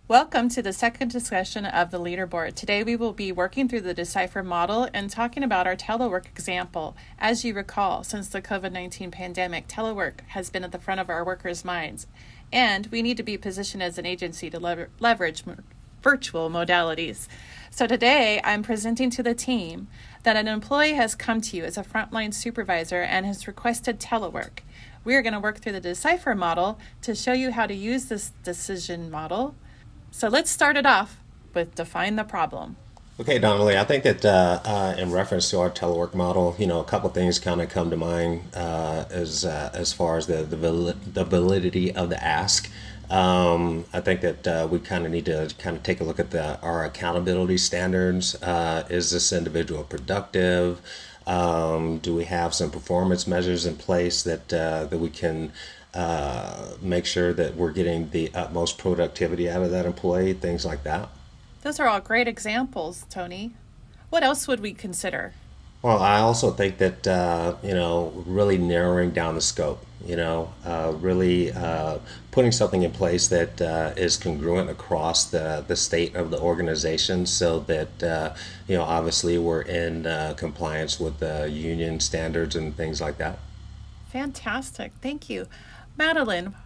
Welcome to the second discussion of the LeaderBoard. Today we will be working through the Decipher model and talking about our telework example. As you recall, since the COVID-19 pandemic, telework has been at the front of our workers' minds, and we need to be positioned as an agency to leverage virtual modalities. So today I'm presenting to the team that an employee has come to you as a frontline supervisor and has requested telework. We are going to work through the Decipher model to show you how to use this decision model. So let's start it off with define the problem. Okay, Donnelly, I think that in reference to our telework model, a couple of things kind of come to mind as far as the validity of the ask. I think that we kind of need to kind of take a look at our accountability standards. Is this individual productive? Do we have some performance measures in place that we can make sure that we're getting the utmost productivity out of that employee, things like that? Those are all great examples, Tony. What else would we consider? Well, I also think that, really narrowing down the scope, really putting something in place that is congruent across the state of the organization so that, obviously we're in compliance with the union standards and things like that. Fantastic. Thank you. Madeline,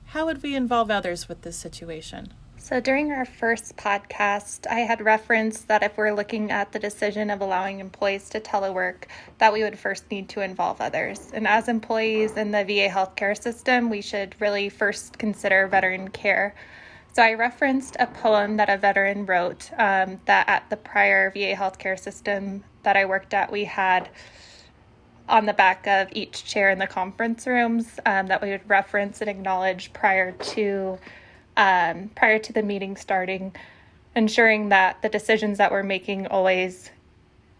how would we involve others with this situation? So during our first podcast, I had referenced that if we're looking at the decision of allowing employees to telework, that we would first need to involve others. And as employees in the VA healthcare system, we should really first consider veteran care. So I referenced a poem that a veteran wrote that at the prior VA healthcare system that I worked at, we had on the back of each chair in the conference rooms that we would reference and acknowledge prior to the meeting starting, ensuring that the decisions that we're making always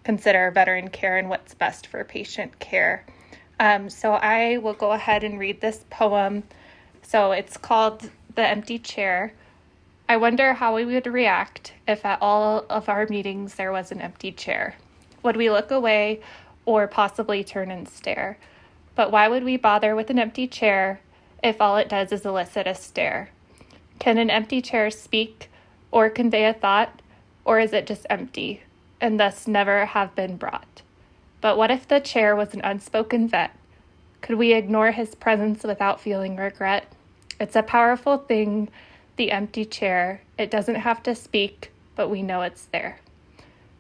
consider veteran care and what's best for patient care. So I will go ahead and read this poem. So it's called The Empty Chair. I wonder how we would react if at all of our meetings there was an empty chair. Would we look away or possibly turn and stare? But why would we bother with an empty chair if all it does is elicit a stare? Can an empty chair speak or convey a thought, or is it just empty and thus never have been brought? But what if the chair was an unspoken vet? Could we ignore his presence without feeling regret? It's a powerful thing, the empty chair. It doesn't have to speak, but we know it's there.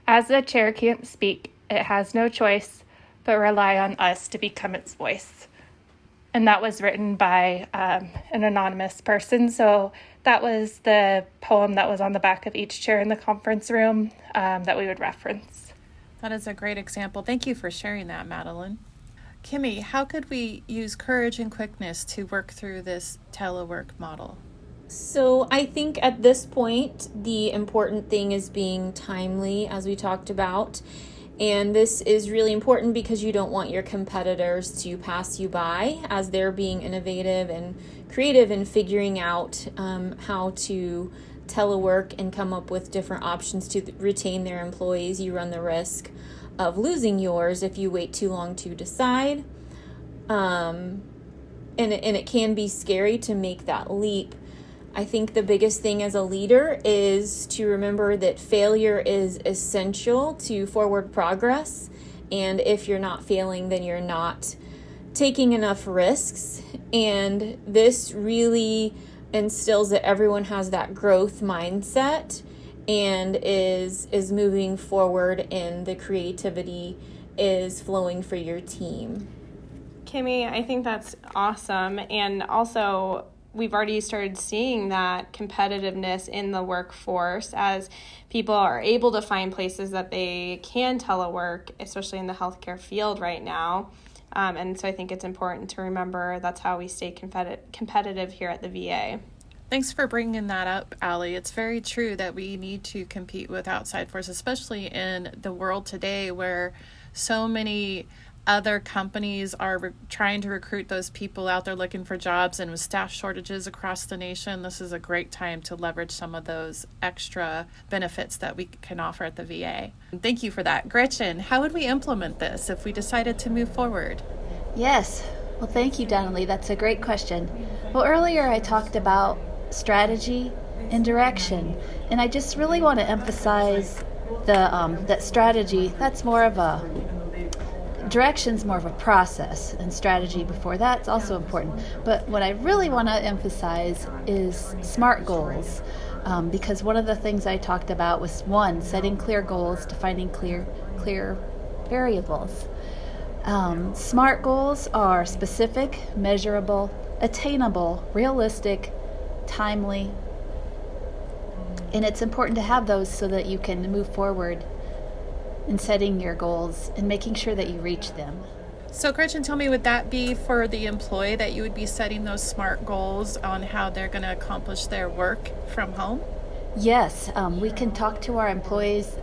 As the chair can't speak, it has no choice but rely on us to become its voice. And that was written by an anonymous person. So that was the poem that was on the back of each chair in the conference room that we would reference. That is a great example. Thank you for sharing that, Madeline. Kimmy, how could we use courage and quickness to work through this telework model? So I think at this point, the important thing is being timely, as we talked about. And this is really important because you don't want your competitors to pass you by as they're being innovative and creative in figuring out how to telework and come up with different options to retain their employees. You run the risk of losing yours if you wait too long to decide. And it can be scary to make that leap. I think the biggest thing as a leader is to remember that failure is essential to forward progress. And if you're not failing, then you're not taking enough risks. And this really instills that everyone has that growth mindset and is moving forward, and the creativity is flowing for your team. Kimmy, I think that's awesome. And also, we've already started seeing that competitiveness in the workforce as people are able to find places that they can telework, especially in the healthcare field right now. And so I think it's important to remember that's how we stay competitive here at the VA. Thanks for bringing that up, Allie. It's very true that we need to compete with outside forces, especially in the world today where so many other companies are trying to recruit those people out there looking for jobs, and with staff shortages across the nation, this is a great time to leverage some of those extra benefits that we can offer at the VA. Thank you for that. Gretchen, how would we implement this if we decided to move forward? Yes. Well, thank you, Donnelly. That's a great question. Well, earlier I talked about strategy and direction. And I just really want to emphasize that strategy, that's more of a direction's more of a process, and strategy before that's also important. But what I really want to emphasize is SMART goals, because one of the things I talked about was, one, setting clear goals, defining clear variables. SMART goals are specific, measurable, attainable, realistic, timely, and it's important to have those so that you can move forward in setting your goals and making sure that you reach them. So Gretchen, tell me, would that be for the employee that you would be setting those SMART goals on how they're going to accomplish their work from home? Yes, we can talk to our employees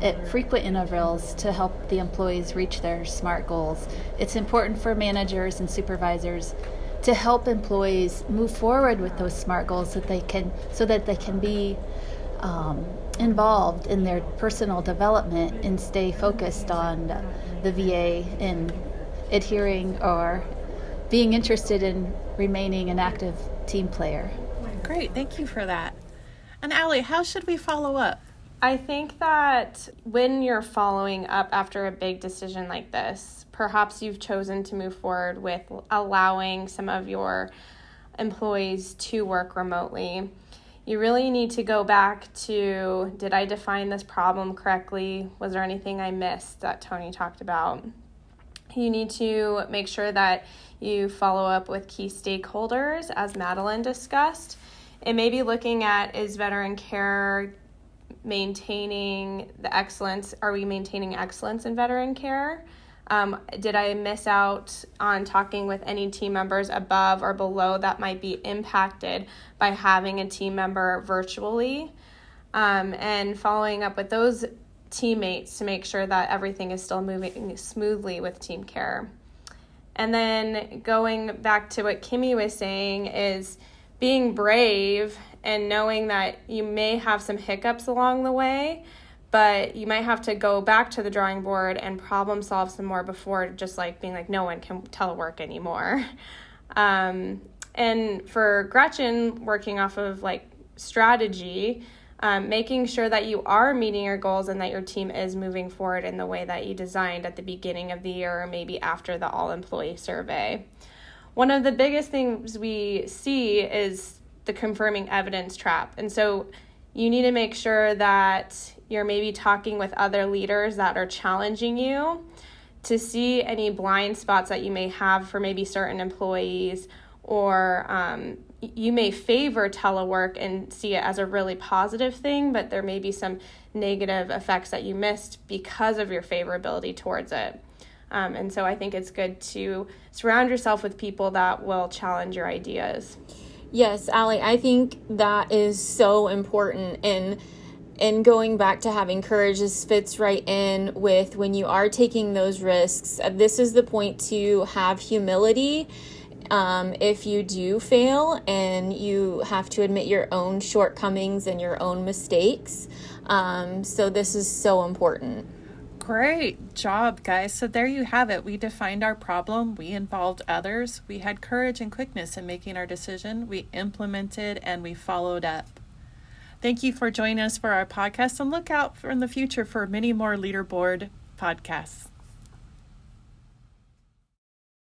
at frequent intervals to help the employees reach their SMART goals. It's important for managers and supervisors to help employees move forward with those SMART goals so that they can be involved in their personal development and stay focused on the VA and adhering or being interested in remaining an active team player. Great, thank you for that. And Allie, how should we follow up? I think that when you're following up after a big decision like this, perhaps you've chosen to move forward with allowing some of your employees to work remotely. You really need to go back to, did I define this problem correctly? Was there anything I missed that Tony talked about? You need to make sure that you follow up with key stakeholders, as Madeline discussed. It may be looking at, is veteran care maintaining the excellence? Are we maintaining excellence in veteran care? Did I miss out on talking with any team members above or below that might be impacted by having a team member virtually? And following up with those teammates to make sure that everything is still moving smoothly with team care. And then going back to what Kimmy was saying is being brave and knowing that you may have some hiccups along the way, but you might have to go back to the drawing board and problem solve some more before just like being like, no one can telework anymore. And for Gretchen, working off of like strategy, making sure that you are meeting your goals and that your team is moving forward in the way that you designed at the beginning of the year or maybe after the all-employee survey. One of the biggest things we see is the confirming evidence trap. And so you need to make sure that you're maybe talking with other leaders that are challenging you to see any blind spots that you may have for maybe certain employees, or you may favor telework and see it as a really positive thing, but there may be some negative effects that you missed because of your favorability towards it. And so I think it's good to surround yourself with people that will challenge your ideas. Yes, Allie, I think that is so important. And going back to having courage, this fits right in with when you are taking those risks. This is the point to have humility if you do fail and you have to admit your own shortcomings and your own mistakes. So this is so important. Great job, guys. So there you have it. We defined our problem. We involved others. We had courage and quickness in making our decision. We implemented and we followed up. Thank you for joining us for our podcast, and look out in the future for many more LeaderBoard podcasts.